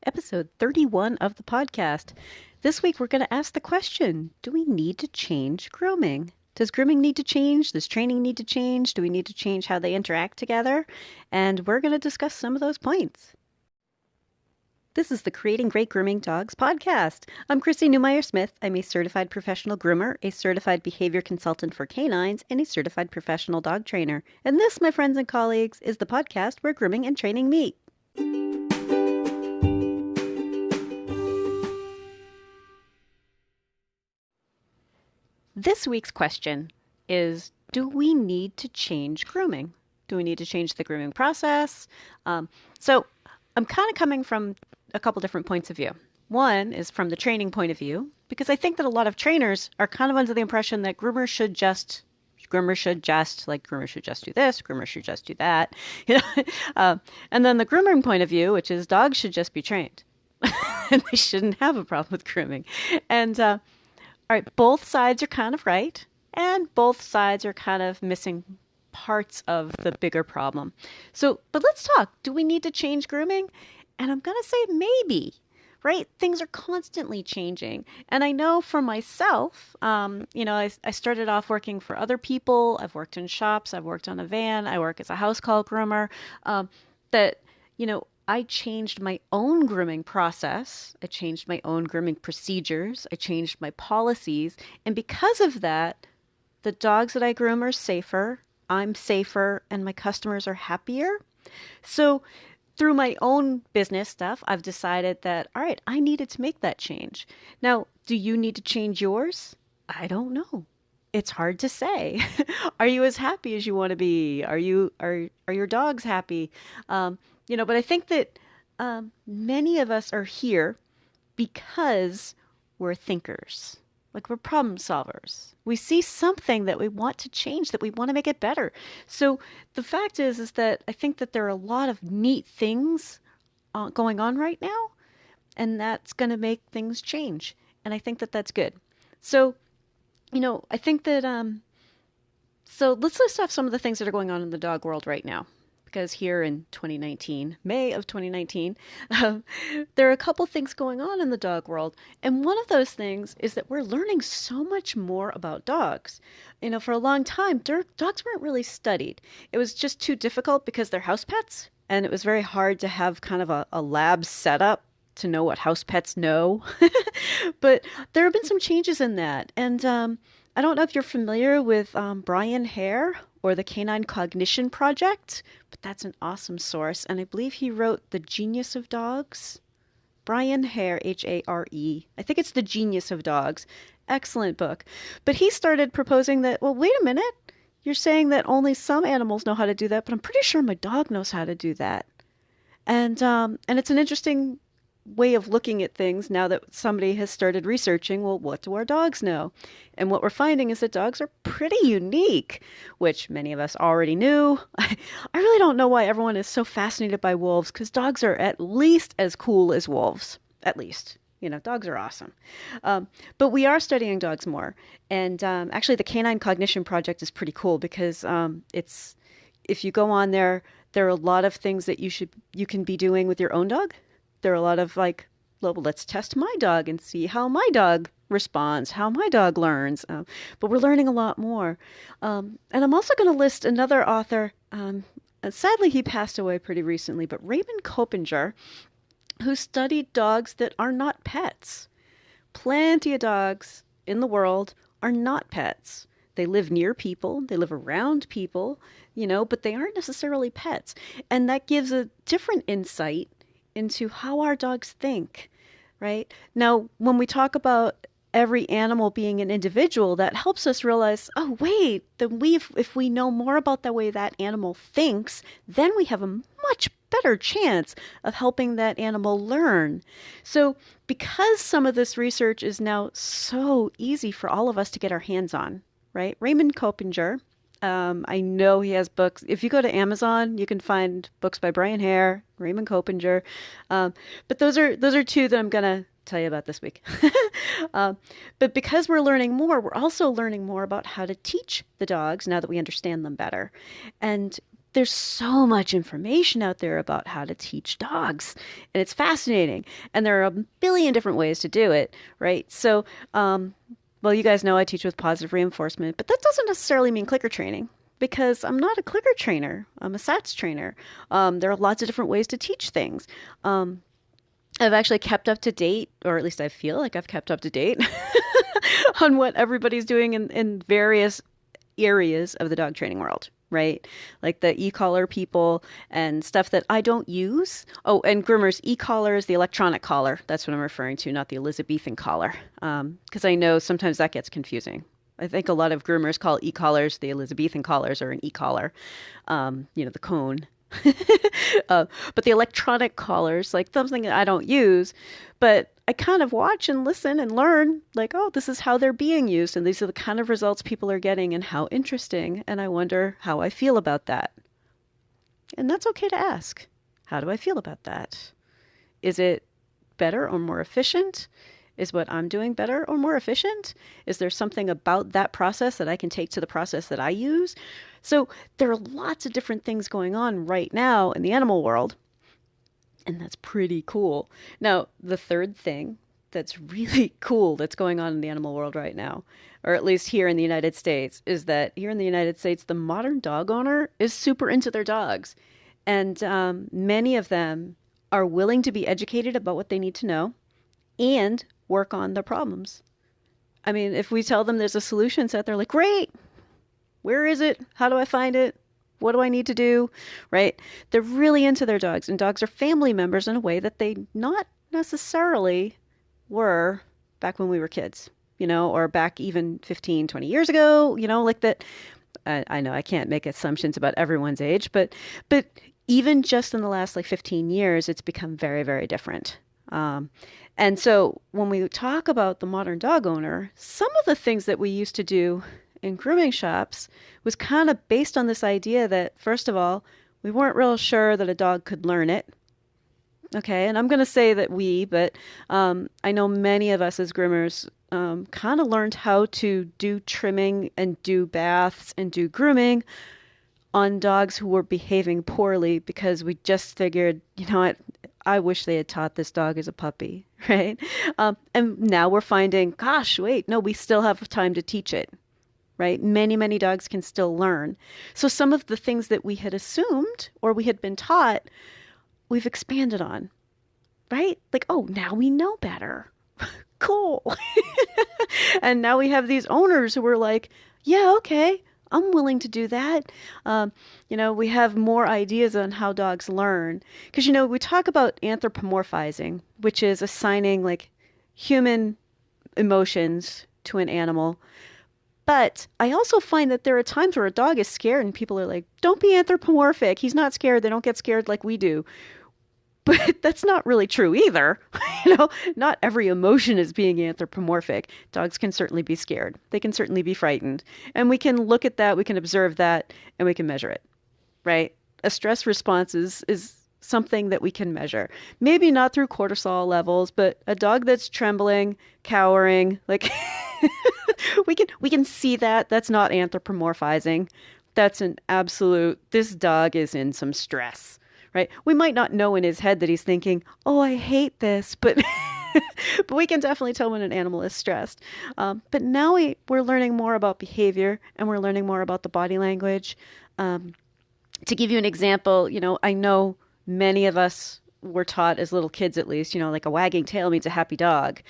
episode 31 of the podcast. This week, we're going to ask the question, do we need to change grooming? Does grooming need to change? Does training need to change? Do we need to change how they interact together? And we're going to discuss some of those points. This is the Creating Great Grooming Dogs podcast. I'm Chrissy Newmeyer-Smith. I'm a certified professional groomer, a certified behavior consultant for canines, and a certified professional dog trainer. And this, my friends and colleagues, is the podcast where grooming and training meet. This week's question is, do we need to change grooming? Do we need to change the grooming process? So I'm kind of coming from a couple different points of view. One is from the training point of view, because I think that a lot of trainers are kind of under the impression that groomers should just do this, groomers should just do that. And then the grooming point of view, which is dogs should just be trained. And they shouldn't have a problem with grooming. And all right, both sides are kind of right, and both sides are kind of missing parts of the bigger problem. But let's talk. Do we need to change grooming? And I'm going to say maybe, right? Things are constantly changing. And I know for myself, I started off working for other people. I've worked in shops. I've worked on a van. I work as a house call groomer. I changed my own grooming process. I changed my own grooming procedures. I changed my policies. And because of that, the dogs that I groom are safer, I'm safer, and my customers are happier. So through my own business stuff, I've decided that, all right, I needed to make that change. Now, do you need to change yours? I don't know. It's hard to say. Are you as happy as you want to be? Are your dogs happy? But I think that many of us are here because we're thinkers. Like we're problem solvers. We see something that we want to change, that we want to make it better. So the fact is that I think that there are a lot of neat things going on right now, and that's going to make things change. And I think that that's good. So, I think that, so let's list off some of the things that are going on in the dog world right now. Because here in 2019, May of 2019, there are a couple things going on in the dog world. And one of those things is that we're learning so much more about dogs. For a long time, dogs weren't really studied. It was just too difficult because they're house pets. And it was very hard to have kind of a lab setup to know what house pets know. But there have been some changes in that. And I don't know if you're familiar with Brian Hare or the Canine Cognition Project, but that's an awesome source. And I believe he wrote The Genius of Dogs. Brian Hare, Hare. I think it's The Genius of Dogs. Excellent book. But he started proposing that, well, wait a minute. You're saying that only some animals know how to do that, but I'm pretty sure my dog knows how to do that. And it's an interesting way of looking at things now that somebody has started researching, well, what do our dogs know? And what we're finding is that dogs are pretty unique, which many of us already knew. I really don't know why everyone is so fascinated by wolves, because dogs are at least as cool as wolves. At least. Dogs are awesome. But we are studying dogs more. And actually, the Canine Cognition Project is pretty cool because if you go on there, there are a lot of things that you can be doing with your own dog. There are a lot of let's test my dog and see how my dog responds, how my dog learns. But we're learning a lot more. And I'm also going to list another author. And sadly, he passed away pretty recently, but Raymond Kopinger, who studied dogs that are not pets. Plenty of dogs in the world are not pets. They live near people, they live around people, but they aren't necessarily pets. And that gives a different insight into how our dogs think, right? Now, when we talk about every animal being an individual, that helps us realize, oh, wait, if we know more about the way that animal thinks, then we have a much better chance of helping that animal learn. So because some of this research is now so easy for all of us to get our hands on, right? Raymond Kopinger, I know he has books. If you go to Amazon, you can find books by Brian Hare, Raymond Kopinger. But those are two that I'm going to tell you about this week. But because we're learning more, we're also learning more about how to teach the dogs now that we understand them better. And there's so much information out there about how to teach dogs, and it's fascinating. And there are a billion different ways to do it, right? So, well, you guys know I teach with positive reinforcement, but that doesn't necessarily mean clicker training because I'm not a clicker trainer. I'm a SATS trainer. There are lots of different ways to teach things. I've actually kept up to date, or at least I feel like I've kept up to date on what everybody's doing in various areas of the dog training world, right? Like the e-collar people and stuff that I don't use. Oh, and groomers, e-collar is the electronic collar. That's what I'm referring to, not the Elizabethan collar. Because I know sometimes that gets confusing. I think a lot of groomers call e-collars the Elizabethan collars or an e-collar, the cone. But the electronic collars, like something that I don't use, but I kind of watch and listen and learn, like, oh, this is how they're being used, and these are the kind of results people are getting, and how interesting. And I wonder how I feel about that. And that's okay to ask. How do I feel about that? Is it better or more efficient? Is what I'm doing better or more efficient? Is there something about that process that I can take to the process that I use? So there are lots of different things going on right now in the animal world, and that's pretty cool. Now, the third thing that's really cool that's going on in the animal world right now, or at least here in the United States, is that here in the United States, the modern dog owner is super into their dogs. And many of them are willing to be educated about what they need to know and work on their problems. I mean, if we tell them there's a solution set, they're like, great, where is it? How do I find it? What do I need to do? Right? They're really into their dogs, and dogs are family members in a way that they not necessarily were back when we were kids, or back even 15, 20 years ago, like that. I know I can't make assumptions about everyone's age, but even just in the last like 15 years, it's become very, very different. And so when we talk about the modern dog owner, some of the things that we used to do in grooming shops was kind of based on this idea that, first of all, we weren't real sure that a dog could learn it. Okay, and I'm going to say that but I know many of us as groomers kind of learned how to do trimming and do baths and do grooming on dogs who were behaving poorly because we just figured, what, I wish they had taught this dog as a puppy, right? And now we're finding, gosh, wait, no, we still have time to teach it, right? Many, many dogs can still learn. So some of the things that we had assumed or we had been taught, we've expanded on, right? Like, oh, now we know better. Cool. And now we have these owners who are like, yeah, okay, I'm willing to do that. We have more ideas on how dogs learn. Because, we talk about anthropomorphizing, which is assigning like human emotions to an animal. But I also find that there are times where a dog is scared and people are like, don't be anthropomorphic. He's not scared. They don't get scared like we do. But that's not really true either. Not every emotion is being anthropomorphic. Dogs can certainly be scared. They can certainly be frightened. And we can look at that, we can observe that, and we can measure it, right? A stress response is something that we can measure. Maybe not through cortisol levels, but a dog that's trembling, cowering, like we can see that. That's not anthropomorphizing. That's an absolute, this dog is in some stress. Right? We might not know in his head that he's thinking, oh, I hate this, but but we can definitely tell when an animal is stressed. But now we're learning more about behavior and we're learning more about the body language. To give you an example, I know many of us were taught as little kids, at least, like a wagging tail means a happy dog,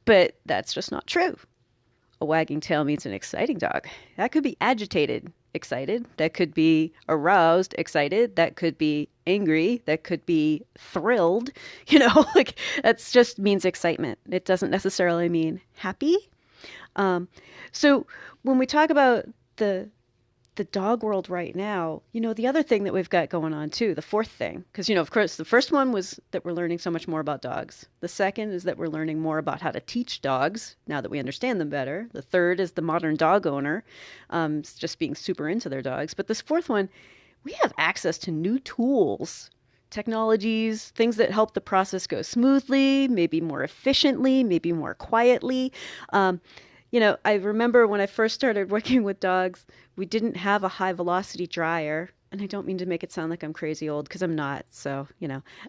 but that's just not true. A wagging tail means an exciting dog. That could be agitated, excited. That could be aroused, excited. That could be angry. That could be thrilled. Like that just means excitement. It doesn't necessarily mean happy. So when we talk about the dog world right now, the other thing that we've got going on too, the fourth thing, because, of course, the first one was that we're learning so much more about dogs. The second is that we're learning more about how to teach dogs now that we understand them better. The third is the modern dog owner, just being super into their dogs. But this fourth one, we have access to new tools, technologies, things that help the process go smoothly, maybe more efficiently, maybe more quietly. I remember when I first started working with dogs, we didn't have a high velocity dryer. and I don't mean to make it sound like I'm crazy old because I'm not. So,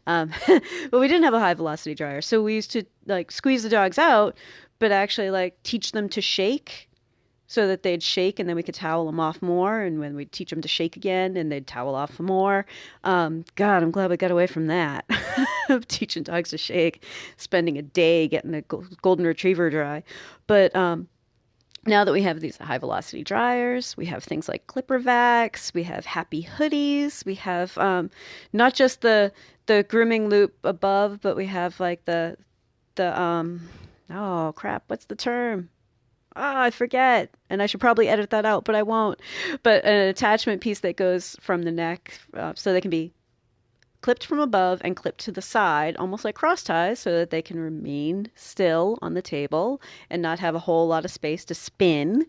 but we didn't have a high velocity dryer. So we used to like squeeze the dogs out, but actually like teach them to shake so that they'd shake and then we could towel them off more. And when we'd teach them to shake again and they'd towel off more. God, I'm glad we got away from that of teaching dogs to shake, spending a day getting a golden retriever dry. But now that we have these high velocity dryers, we have things like Clipper Vacs, we have Happy Hoodies, we have not just the grooming loop above, but we have like the oh crap, what's the term? Oh, I forget. And I should probably edit that out, but I won't. But an attachment piece that goes from the neck so they can be clipped from above and clipped to the side, almost like cross ties, so that they can remain still on the table and not have a whole lot of space to spin.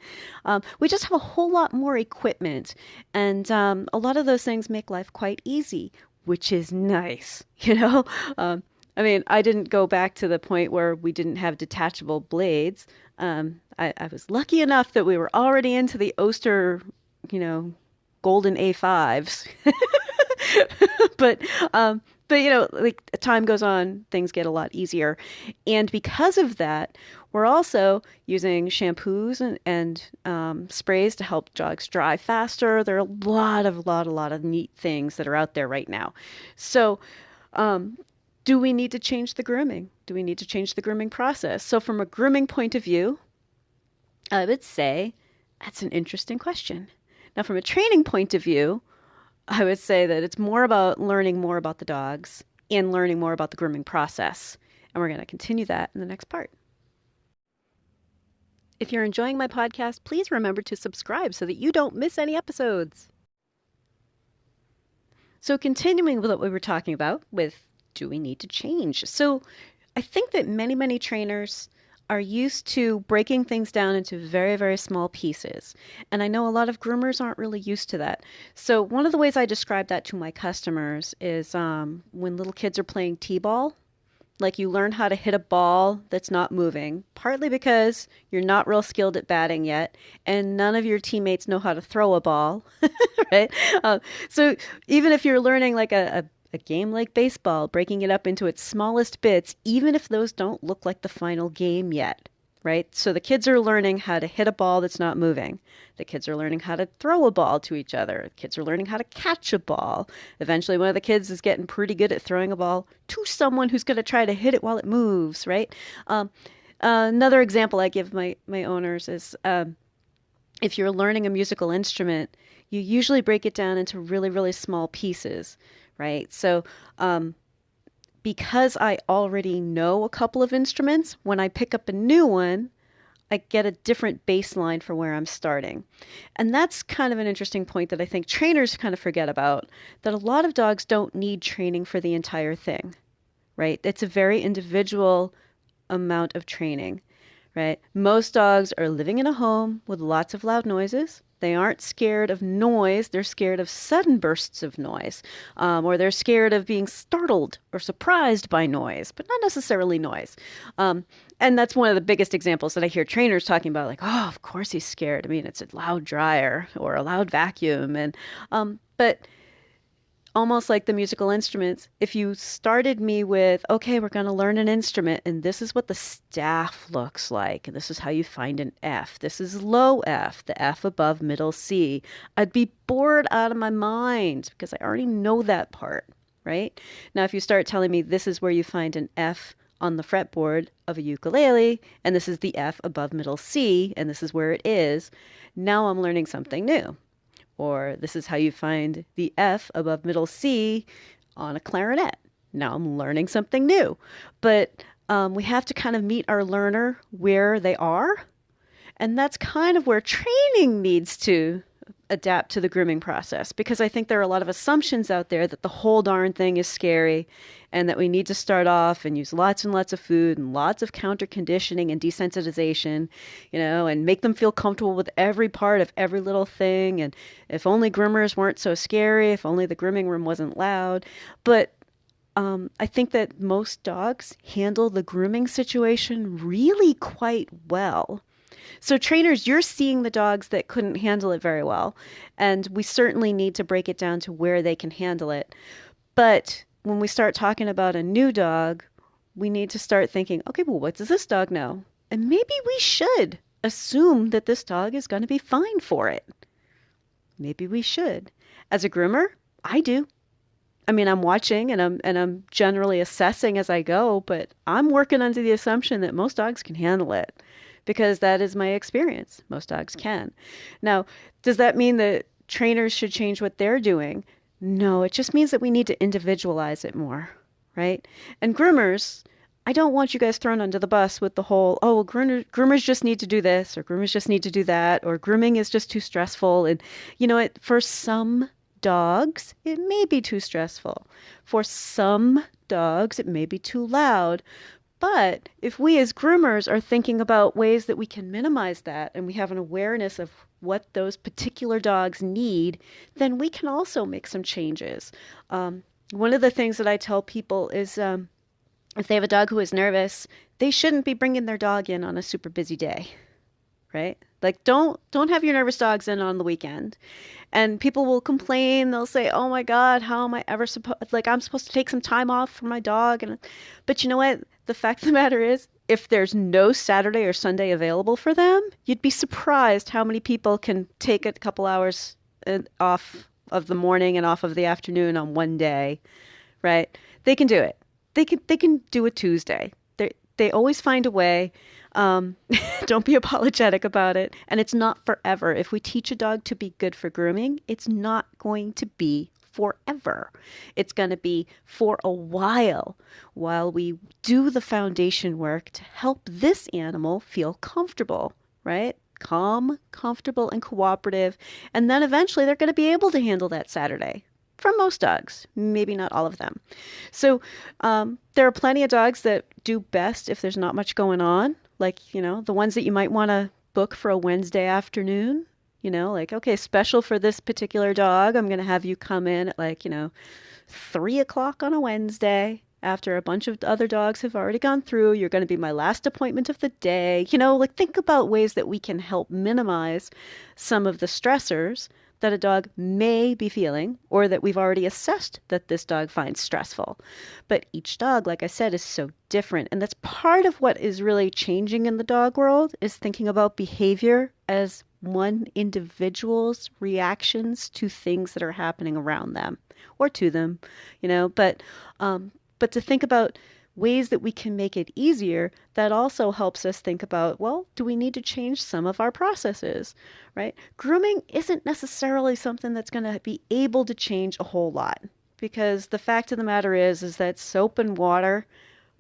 We just have a whole lot more equipment. And a lot of those things make life quite easy, which is nice, you know? I mean, I didn't go back to the point where we didn't have detachable blades. I was lucky enough that we were already into the Oster, golden A5s. but like time goes on, things get a lot easier, and because of that, we're also using shampoos and sprays to help dogs dry faster. There are a lot of neat things that are out there right now. So, do we need to change the grooming? Do we need to change the grooming process? So, from a grooming point of view, I would say that's an interesting question. Now, from a training point of view, I would say that it's more about learning more about the dogs and learning more about the grooming process. And we're going to continue that in the next part. If you're enjoying my podcast, please remember to subscribe so that you don't miss any episodes. So continuing with what we were talking about with do we need to change? So I think that many trainers are used to breaking things down into very, very small pieces. And I know a lot of groomers aren't really used to that. So one of the ways I describe that to my customers is when little kids are playing t-ball, like you learn how to hit a ball that's not moving, partly because you're not real skilled at batting yet, and none of your teammates know how to throw a ball, right? So even if you're learning like a game like baseball, breaking it up into its smallest bits, even if those don't look like the final game yet, right? So the kids are learning how to hit a ball that's not moving. The kids are learning how to throw a ball to each other. The kids are learning how to catch a ball. Eventually, one of the kids is getting pretty good at throwing a ball to someone who's going to try to hit it while it moves, right? Another example I give my owners is if you're learning a musical instrument, you usually break it down into really, really small pieces, right? So because I already know a couple of instruments, when I pick up a new one, I get a different baseline for where I'm starting. And that's kind of an interesting point that I think trainers kind of forget about, that a lot of dogs don't need training for the entire thing, right? It's a very individual amount of training, right? Most dogs are living in a home with lots of loud noises. They aren't scared of noise. They're scared of sudden bursts of noise, or they're scared of being startled or surprised by noise, but not necessarily noise. And that's one of the biggest examples that I hear trainers talking about, like, oh, of course he's scared. I mean, it's a loud dryer or a loud vacuum. And but almost like the musical instruments, if you started me with, okay, we're going to learn an instrument, and this is what the staff looks like, and this is how you find an F. This is low F, the F above middle C. I'd be bored out of my mind because I already know that part, right? Now, if you start telling me this is where you find an F on the fretboard of a ukulele, and this is the F above middle C, and this is where it is, now I'm learning something new. Or this is how you find the F above middle C on a clarinet. Now I'm learning something new. But we have to kind of meet our learner where they are. And that's kind of where training needs to adapt to the grooming process, because I think there are a lot of assumptions out there that the whole darn thing is scary and that we need to start off and use lots and lots of food and lots of counter conditioning and desensitization, and make them feel comfortable with every part of every little thing. And if only groomers weren't so scary, if only the grooming room wasn't loud. But I think that most dogs handle the grooming situation really quite well. So trainers, you're seeing the dogs that couldn't handle it very well. And we certainly need to break it down to where they can handle it. But when we start talking about a new dog, we need to start thinking, okay, well, what does this dog know? And maybe we should assume that this dog is going to be fine for it. Maybe we should. As a groomer, I do. I mean, I'm watching and I'm generally assessing as I go, but I'm working under the assumption that most dogs can handle it because that is my experience. Most dogs can. Now, does that mean that trainers should change what they're doing? No, it just means that we need to individualize it more, right? And groomers, I don't want you guys thrown under the bus with the whole, oh, well, groomers just need to do this, or groomers just need to do that, or grooming is just too stressful. And you know what? For some dogs, it may be too stressful. For some dogs, it may be too loud. But if we as groomers are thinking about ways that we can minimize that and we have an awareness of what those particular dogs need, then we can also make some changes. One of the things that I tell people is if they have a dog who is nervous, they shouldn't be bringing their dog in on a super busy day, right? Like don't have your nervous dogs in on the weekend. And people will complain. They'll say, "Oh my God, how am I ever supposed like I'm supposed to take some time off for my dog?" And but you know what? The fact of the matter is, if there's no Saturday or Sunday available for them, you'd be surprised how many people can take a couple hours off of the morning and off of the afternoon on one day, right? They can do it. They can do a Tuesday. They always find a way. Don't be apologetic about it. And it's not forever. If we teach a dog to be good for grooming, it's not going to be forever. It's going to be for a while we do the foundation work to help this animal feel comfortable, right? Calm, comfortable, and cooperative. And then eventually they're going to be able to handle that Saturday. For most dogs, maybe not all of them. So there are plenty of dogs that do best if there's not much going on. Like, you know, the ones that you might want to book for a Wednesday afternoon. You know, like, okay, special for this particular dog. I'm going to have you come in at 3 o'clock on a Wednesday after a bunch of other dogs have already gone through. You're going to be my last appointment of the day. You know, like think about ways that we can help minimize some of the stressors that a dog may be feeling or that we've already assessed that this dog finds stressful. But each dog, like I said, is so different. And that's part of what is really changing in the dog world is thinking about behavior as one individual's reactions to things that are happening around them or to them, you know, but to think about ways that we can make it easier, that also helps us think about, well, do we need to change some of our processes, right? Grooming isn't necessarily something that's going to be able to change a whole lot because the fact of the matter is that soap and water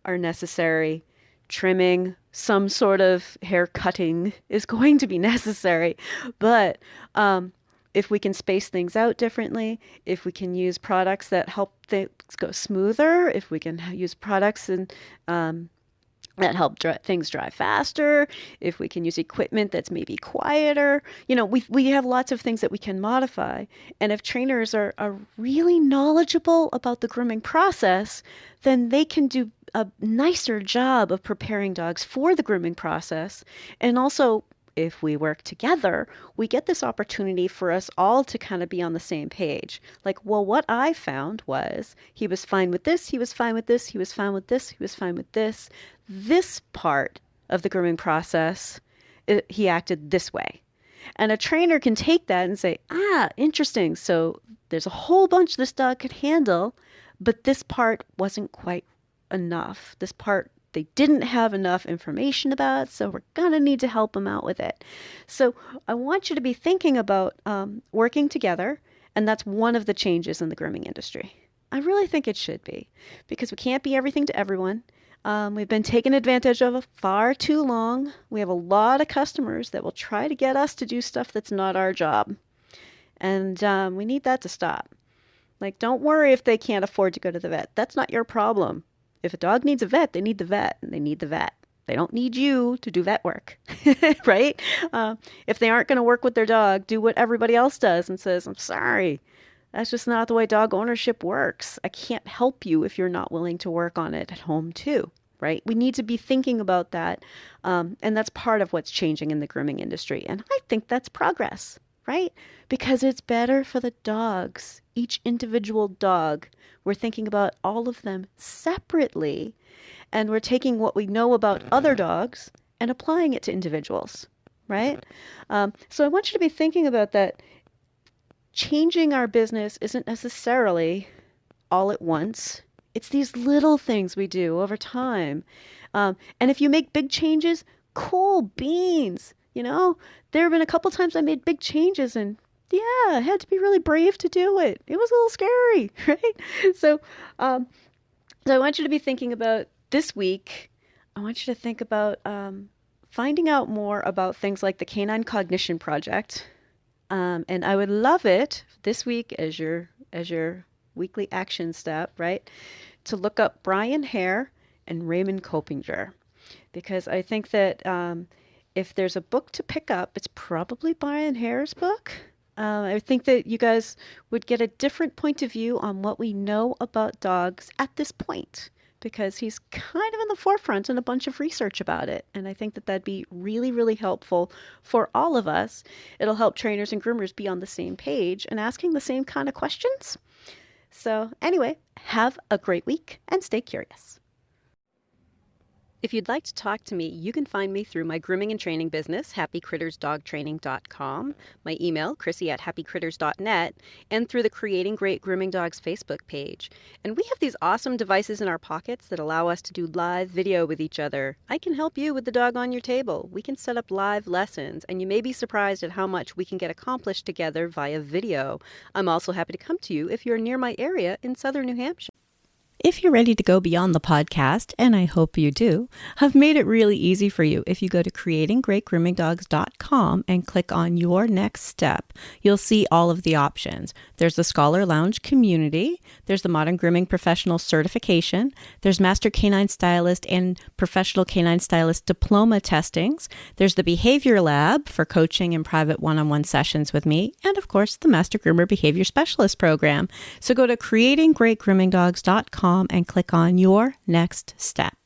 are necessary. Trimming, some sort of hair cutting is going to be necessary. But if we can space things out differently, if we can use products that help things go smoother, if we can use products that help things dry faster, if we can use equipment that's maybe quieter, you know, we have lots of things that we can modify. And if trainers are really knowledgeable about the grooming process, then they can do a nicer job of preparing dogs for the grooming process. And also, if we work together, we get this opportunity for us all to kind of be on the same page. Like, well, what I found was he was fine with this, he was fine with this, he was fine with this, he was fine with this. This part of the grooming process, he acted this way. And a trainer can take that and say, interesting. So there's a whole bunch this dog could handle, but this part wasn't quite enough. This part they didn't have enough information about, so we're going to need to help them out with it. So I want you to be thinking about working together, and that's one of the changes in the grooming industry. I really think it should be, because we can't be everything to everyone. We've been taken advantage of far too long. We have a lot of customers that will try to get us to do stuff that's not our job. And we need that to stop. Like, don't worry if they can't afford to go to the vet. That's not your problem. If a dog needs a vet, they need the vet, and they need the vet. They don't need you to do vet work, right? If they aren't going to work with their dog, do what everybody else does and says, I'm sorry, that's just not the way dog ownership works. I can't help you if you're not willing to work on it at home too. right? We need to be thinking about that. And that's part of what's changing in the grooming industry. And I think that's progress, right? Because it's better for the dogs, each individual dog. We're thinking about all of them separately, and we're taking what we know about other dogs and applying it to individuals, right? So I want you to be thinking about that. Changing our business isn't necessarily all at once. It's these little things we do over time. And if you make big changes, cool beans. There have been a couple times I made big changes, and yeah, I had to be really brave to do it. It was a little scary, right? So I want you to be thinking about this week. I want you to think about finding out more about things like the Canine Cognition Project. And I would love it this week as your weekly action step, right, to look up Brian Hare and Raymond Copinger, because I think that if there's a book to pick up, it's probably Brian Hare's book. I think that you guys would get a different point of view on what we know about dogs at this point, because he's kind of in the forefront in a bunch of research about it. And I think that that'd be really, really helpful for all of us. It'll help trainers and groomers be on the same page and asking the same kind of questions. So anyway, have a great week and stay curious. If you'd like to talk to me, you can find me through my grooming and training business, happycrittersdogtraining.com, my email, chrissy@happycritters.net, and through the Creating Great Grooming Dogs Facebook page. And we have these awesome devices in our pockets that allow us to do live video with each other. I can help you with the dog on your table. We can set up live lessons, and you may be surprised at how much we can get accomplished together via video. I'm also happy to come to you if you're near my area in southern New Hampshire. If you're ready to go beyond the podcast, and I hope you do, I've made it really easy for you. If you go to creatinggreatgroomingdogs.com and click on your next step, you'll see all of the options. There's the Scholar Lounge community, there's the Modern Grooming Professional Certification, there's Master Canine Stylist and Professional Canine Stylist Diploma testings, there's the Behavior Lab for coaching and private one-on-one sessions with me, and of course, the Master Groomer Behavior Specialist program. So go to creatinggreatgroomingdogs.com and click on your next step.